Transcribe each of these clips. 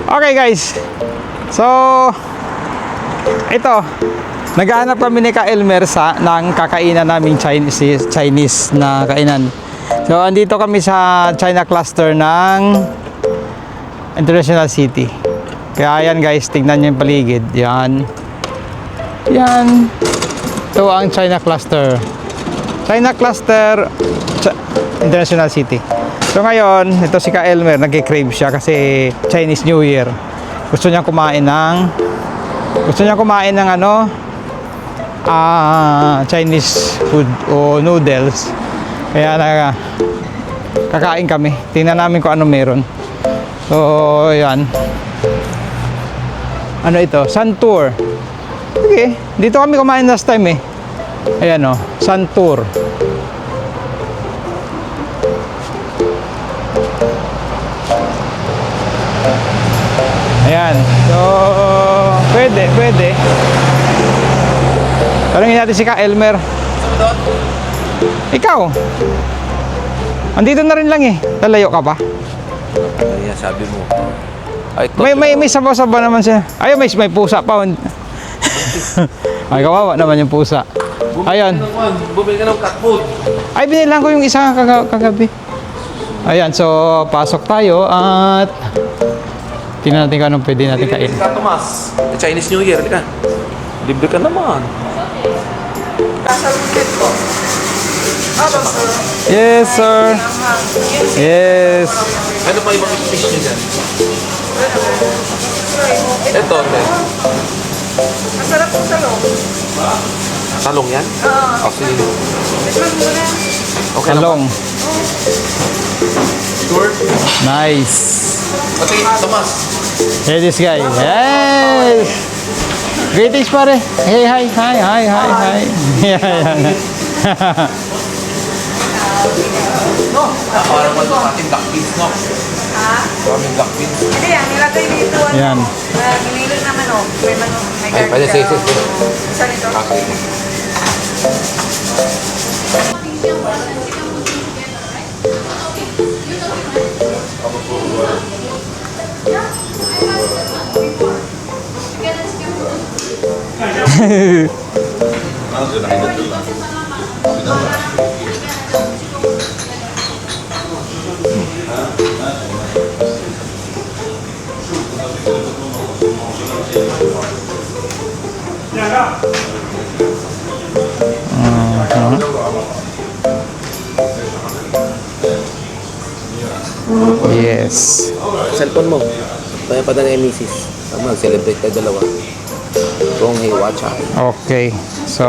Okay guys, so ito, naghahanap kami ni Ka Elmer ng kakainan naming Chinese na kainan. So andito kami sa China cluster ng International City. Kaya yan guys, tingnan nyo yung paligid. Yan. Ito ang China cluster. China cluster International City. So ngayon, ito si Ka Elmer, nagki-crave siya kasi Chinese New Year. Gusto niyang kumain ng Chinese food o noodles. Kaya kakain kami. Tingnan namin kung ano meron. So, yan. Ano ito? Sun Tour. Okay, dito kami kumain last time eh. Ayan o, Sun Tour. Ayan. So, pwede. Tanungin natin si Ka Elmer. Ikaw? Andito na rin lang eh. Lalayo ka pa? Ayan, sabi mo. Ay, May sabaw-sabaw naman siya. Ay, may pusa pa. Ay, kawawa naman yung pusa. Ayan. Bumili ka ng cat food. Ay, binilang ko yung isa kagabi. Ayan, so pasok tayo at tingnan natin kung anong pwede natin kain. Ka, Tomas. Chinese New Year, ka. Libre ka naman. Kasalutin ko. Hello, sir. Yes, sir. Yes. Ano pa ibang fish nyo dyan? Ito, ito. Masarap po talong. Talong yan? Oo. Oh, sige. Tikman mo na. Okay lang. Talong. Sure? Nice. Okay, Tomas. Hey, this guy. Yes. Greetings, pare. Hey, hi. No. Parang mo ito ating duck beans, no? Ha? Maraming duck beans. Hindi yan, nilagay dito. Yan. Binili na manok. May manok. May Ay, pwede, sige. Isa nito. Okay. Yes. Cellphone mo. Kaya pa na yung misis. Mag-celebrate tayo dalawa. Kung hey, watch out. Okay. So,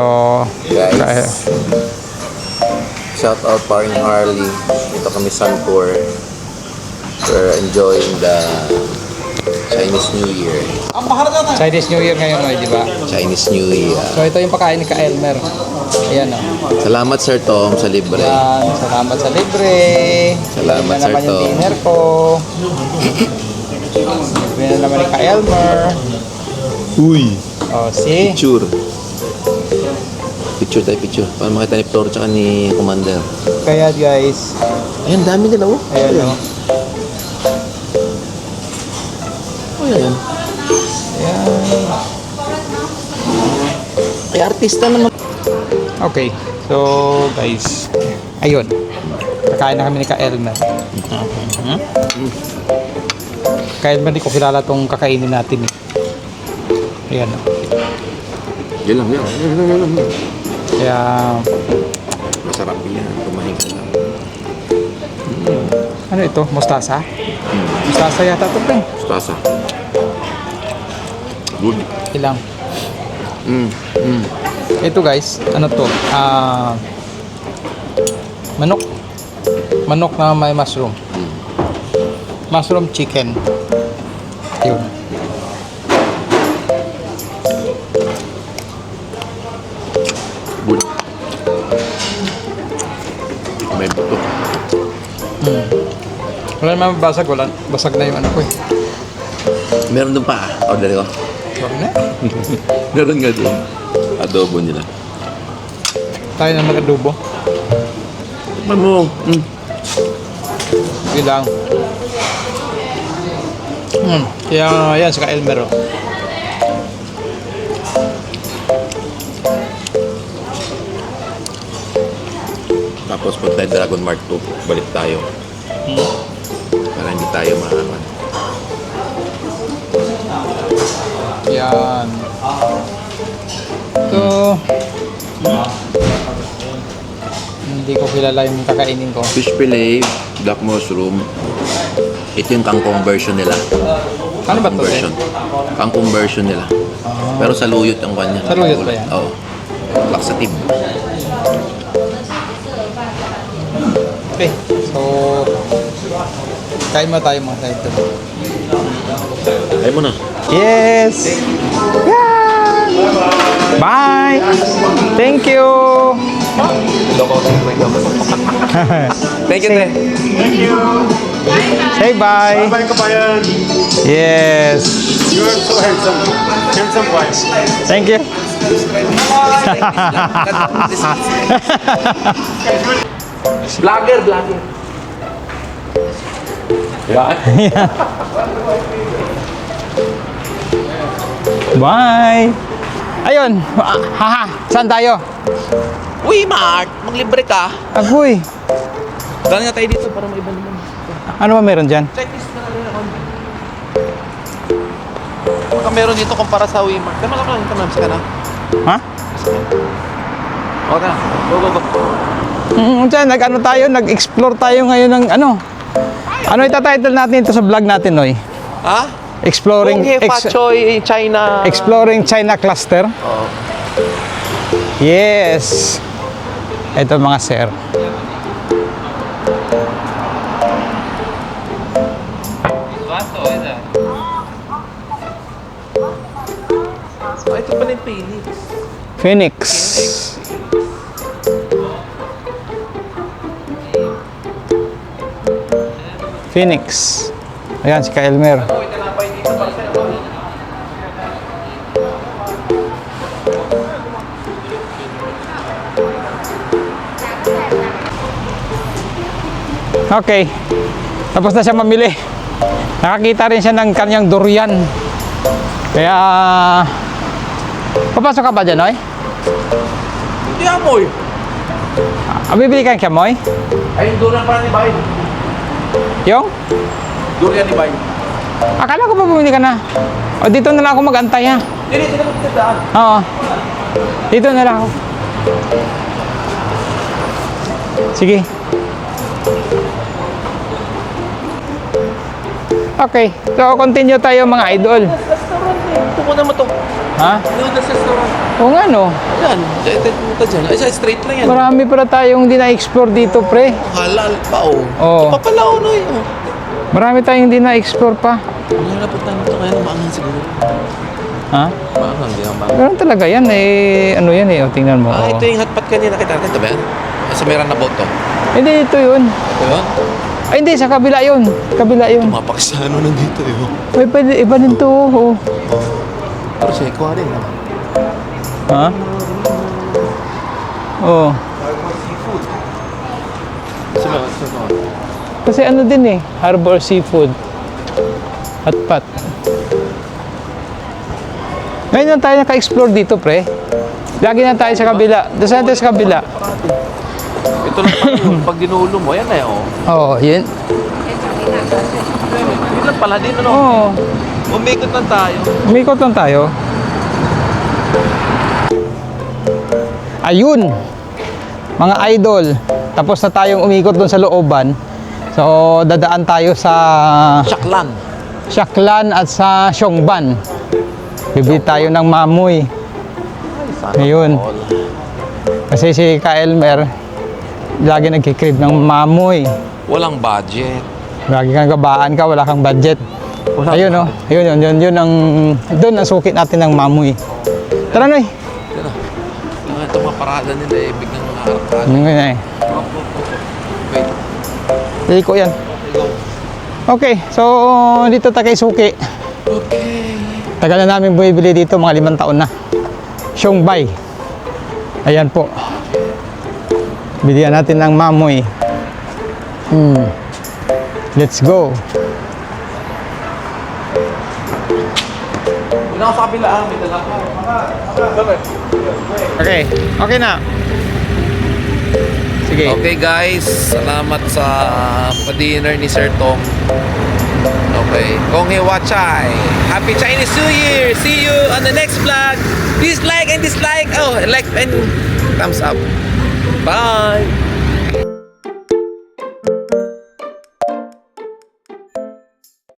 Guys. Shout out Paring Harley. Ito kami Sun Tour. We're enjoying the Chinese New Year. Chinese New Year ngayon, di ba? Chinese New Year. So, ito yung pagkain ni Ka Elmer. Ayan o. Salamat Sir Tom sa libre. Yan. Salamat sa libre. Salamat, Yan Sir naman yung Tom. dinner ko. Libre na naman ni Ka Elmer. Uy! O, see? Picture. Picture tayo, picture. Para makita ni Flor tsaka ni Commander. Kaya guys, Ayan, dami nila oh. ayan o. Oh, ayan. Ayan. Ay, artista naman. Okay. So, guys. Ayun. Kakain na kami ni Ka Elmer. Ka Elmer, di ko kilala tong kakainin natin eh. Ayan o. Yan lang, yan. Kaya, Masarap yan. Kumain ka lang. ano ito? Mustasa? Mustasa yata ito, Peng. Mustasa. Good. Ilang. Mm. Ito guys, ano to? Manok. Manok na may mushroom. Mushroom chicken. Yun. Good. May buto. Wala naman basag, wala. Basag na yung ano ko eh. Meron doon pa. Order ko. Sorry na. Meron nga doon. Adobo nila. Tayo na mag-adobo. Tikman mo. Ilang. Yan si Elmer. Oh. Tapos pag tayo Dragon Mart 2, balik tayo. Para hindi tayo mahaman. Yan. Ito. Hindi ko kilala yung kakainin ko. Fish fillet, black mushroom. Ito yung kangkong version nila. Ano ba ito? Version. Kangkong version nila. Pero sa luyot ang kanya. Sa luyot ba yan? Oo. Laxative. Okay. So, kain mo tayo mga side. Ayaw mo na. Yes! Yeah! Bye! Thank you! Thank you, Thank you. Say bye! Bye, kabayan. Yes! You are so handsome. Handsome boy. Thank you! Vlogger. Bye! Ayun! Haha! Saan tayo? Uy, Mark! Maglibre ka. Agoy! Dali nga tayo dito para maiba naman. Ano ba meron dyan? Checklist na lang ako. Baka meron dito kumpara sa Wimart. Tama ka lang, tama ka na. Ha? Okay na. Go. Dyan, nag-explore tayo ngayon ng ano? Ano itatitle natin ito sa vlog natin, Noy? Ha? Exploring Choy, China. Exploring China Cluster. Oo. Yes. Ito mga sir. Ito pala yung Phoenix. Phoenix. Phoenix. Ayan si Kaelmer. Okay. Tapos na siya mamili. Nakakita rin siya ng kanyang durian. Kaya papasok ka ba dyan, Noy? Hindi amoy. Bibili ka ng Moy? Ay, durian pala ni Bain. Yung? Durian ni Bain. Akala ko pa bumili ka na. O dito na lang ako mag-antay ha. Dito na magtandaan. Oo. Dito na lang ako. Sige. Okay. So, continue tayo mga idol. Restaurant eh. Pupunta mo to. Ha? Yung restaurant. Oo nga no. Yan. Pumunta dyan. Ay, straight lang yan. Marami pala tayong hindi na-explore dito, pre. Halal pa, oh. Oo. Iba pala, oh, Noy, oh. Marami tayong hindi na-explore pa. Ano na punta nito kaya na maangan siguro. Ha? Maangan, hindi ang maangan. Ganun talaga yan eh. Ano yan eh. O, tingnan mo. Ah, Oo. ito yung hotpot kanina kita. Ito ba yan? Sa meron na boat to. Hindi, ito yun. Ito yun? Ay, hindi. Sa kabila yun. Kabila yun. Mga Pakistano nandito, eh. Oh. Ay, pwede. Iba din to. Oh. Pero siya, ikuha rin. Ah. Ha? Oo. Sa Kasi ano din eh, Harbor Seafood. Hotpot. Ngayon lang tayo naka-explore dito, pre. Lagi na tayo sa kabila. Doon tayo sa kabila. Ito lang pala yung pag dinulo mo, yan na eh, oh. Oo, yun. Yun lang pala din, ano? Oo. Umikot lang tayo. Umikot lang tayo. Ayun. Mga idol. Tapos na tayong umikot doon sa looban. So, dadaan tayo sa Shaklan. Shaklan at sa Siongban. Bibili tayo ng mamoy. Ayun. Kasi si Kaelmer, lagi nagkikrib ng mamoy. Walang budget. Lagi kang gabaan ka, wala kang budget. Wala Ayun oh. Yun ang doon ang suki natin ng mamoy. Tara Noy. Yan na. Ito mga parada nila eh, biglang nakaharap. Ano nga eh. Wait. Dili ko yan. Okay, so dito tayo kay suki. Okay. Tagal na namin bumibili dito, mga 5 taon na. Siongbay. Ayan po. Bilihan natin ng mamoy. Let's go. Una ako sa kabila, may dala ko. Okay. Okay na. Sige. Okay guys, salamat sa pa-dinner ni Sir Tong. Okay, Kong Hei Wa Chai. Happy Chinese New Year. See you on the next vlog. Please like and dislike. Oh, like and thumbs up. Bye.